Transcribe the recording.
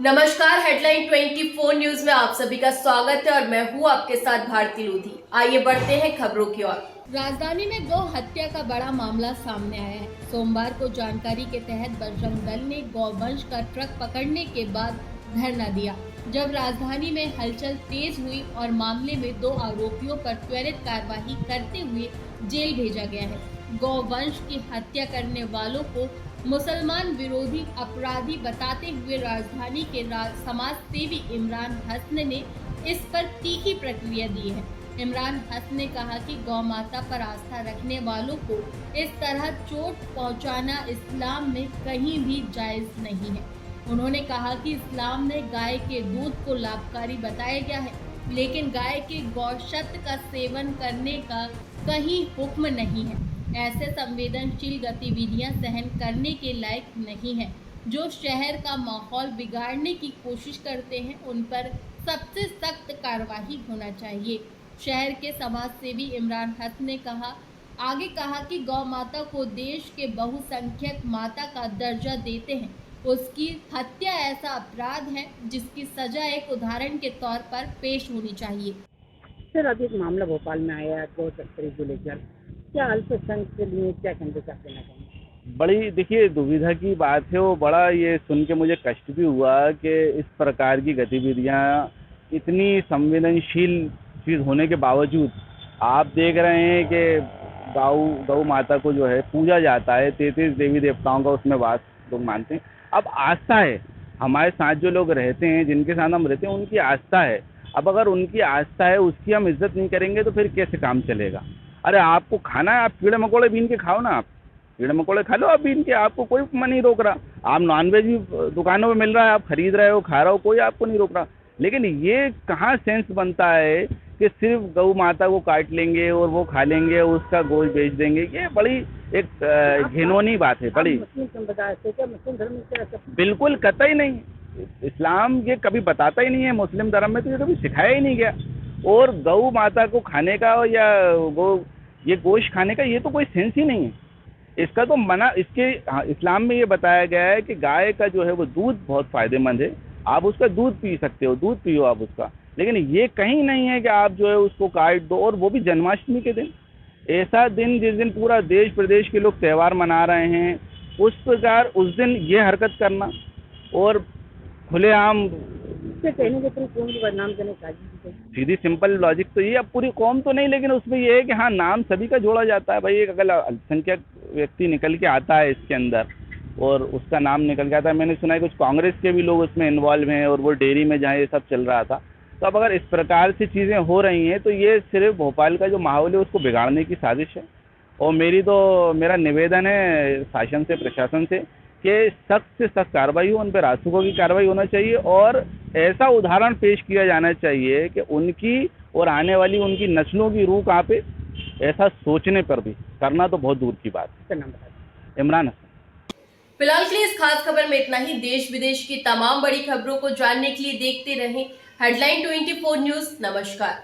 नमस्कार, headline 24 news में आप सभी का स्वागत है और मैं हूं आपके साथ भारती लोधी। आइए बढ़ते हैं खबरों की ओर। राजधानी में गौ हत्या का बड़ा मामला सामने आया है। सोमवार को जानकारी के तहत बजरंग दल ने गौवंश का ट्रक पकड़ने के बाद धरना दिया। जब राजधानी में हलचल तेज हुई और मामले में 2 आरोपियों पर त्वरित कार्रवाई करते हुए जेल भेजा गया है। गौवंश की हत्या करने वालों को मुसलमान विरोधी अपराधी बताते हुए राजधानी के समाज सेवी इमरान हसन ने इस पर तीखी प्रतिक्रिया दी है। इमरान हसन ने कहा कि गौ माता पर आस्था रखने वालों को इस तरह चोट पहुंचाना इस्लाम में कहीं भी जायज नहीं है। उन्होंने कहा कि इस्लाम में गाय के दूध को लाभकारी बताया गया है, लेकिन गाय के गौशत का सेवन करने का कहीं हुक्म नहीं है। ऐसे संवेदनशील गतिविधियां सहन करने के लायक नहीं है। जो शहर का माहौल बिगाड़ने की कोशिश करते हैं उन पर सबसे सख्त कार्रवाई होना चाहिए। शहर के समाज सेवी इमरान हसन ने आगे कहा कि गौ माता को देश के बहुसंख्यक माता का दर्जा देते हैं। उसकी हत्या ऐसा अपराध है जिसकी सजा एक उदाहरण के तौर पर पेश होनी चाहिए। सर, अभी एक मामला भोपाल में आया है गौ तस्करी को लेकर, क्या अल्पसंख्यक के लिए क्या संदेश आप देना चाहेंगे? बड़ी देखिए दुविधा की बात है। वो बड़ा ये सुन के मुझे कष्ट भी हुआ कि इस प्रकार की गतिविधियां इतनी संवेदनशील चीज़ होने के बावजूद आप देख रहे हैं कि गौ माता को जो है पूजा जाता है। 33 देवी देवताओं का उसमें वास लोग मानते हैं। अब आस्था है, हमारे साथ जो लोग रहते हैं, जिनके साथ हम रहते हैं, उनकी आस्था है। अब अगर उनकी आस्था है, उसकी हम इज्जत नहीं करेंगे तो फिर कैसे काम चलेगा? अरे आपको खाना है, आप कीड़े मकोड़े बीन के खाओ ना। आप कीड़े मकोड़े खा लो, आप बीन के, आपको कोई मन नहीं रोक रहा। आप नॉनवेज भी दुकानों में मिल रहा है, आप खरीद रहे हो, खा रहे हो, कोई आपको नहीं रोक रहा। लेकिन ये कहाँ सेंस बनता है कि सिर्फ गौ माता को काट लेंगे और वो खा लेंगे, उसका गोश्त बेच देंगे। ये बड़ी एक घिनौनी बात है। बड़ी मुस्लिम समुदाय से क्या मुस्लिम धर्म में क्या ऐसा? बिल्कुल कतई नहीं। इस्लाम ये कभी बताता ही नहीं है, मुस्लिम धर्म में तो ये कभी सिखाया ही नहीं गया। और गौ माता को खाने का या ये गोश्त खाने का ये तो कोई सेंस ही नहीं है। इसका तो मना, इसके इस्लाम में ये बताया गया है कि गाय का जो है वो दूध बहुत फ़ायदेमंद है, आप उसका दूध पी सकते हो, दूध पियो आप उसका। लेकिन ये कहीं नहीं है कि आप जो है उसको काट दो, और वो भी जन्माष्टमी के दिन, ऐसा दिन जिस दिन पूरा देश प्रदेश के लोग त्यौहार मना रहे हैं, उस प्रकार उस दिन ये हरकत करना और खुलेआम। इससे कहने के थ्रू कौन को बदनाम करने चाहिए? सीधी सिंपल लॉजिक तो ये, अब पूरी कौम तो नहीं, लेकिन उसमें ये है कि हाँ, नाम सभी का जोड़ा जाता है। भाई एक अगर अल्पसंख्यक व्यक्ति निकल के आता है इसके अंदर और उसका नाम निकल के आता है, मैंने सुना है कुछ कांग्रेस के भी लोग उसमें इन्वॉल्व हैं, और वो डेयरी में जहाँ ये सब चल रहा था। तो अब अगर इस प्रकार से चीज़ें हो रही हैं तो ये सिर्फ भोपाल का जो माहौल है उसको बिगाड़ने की साजिश है। और मेरा निवेदन है शासन से, प्रशासन से, कि सख्त से सख्त कार्रवाई हो, उन पर रासुकों की कार्रवाई होना चाहिए, और ऐसा उदाहरण पेश किया जाना चाहिए कि उनकी और आने वाली उनकी नस्लों की रूह कांपे। ऐसा सोचने पर भी करना तो बहुत दूर की बात है। इमरान हसन। फिलहाल के लिए इस खास खबर में इतना ही। देश विदेश की तमाम बड़ी खबरों को जानने के लिए देखते रहें हेडलाइन 24 न्यूज। नमस्कार।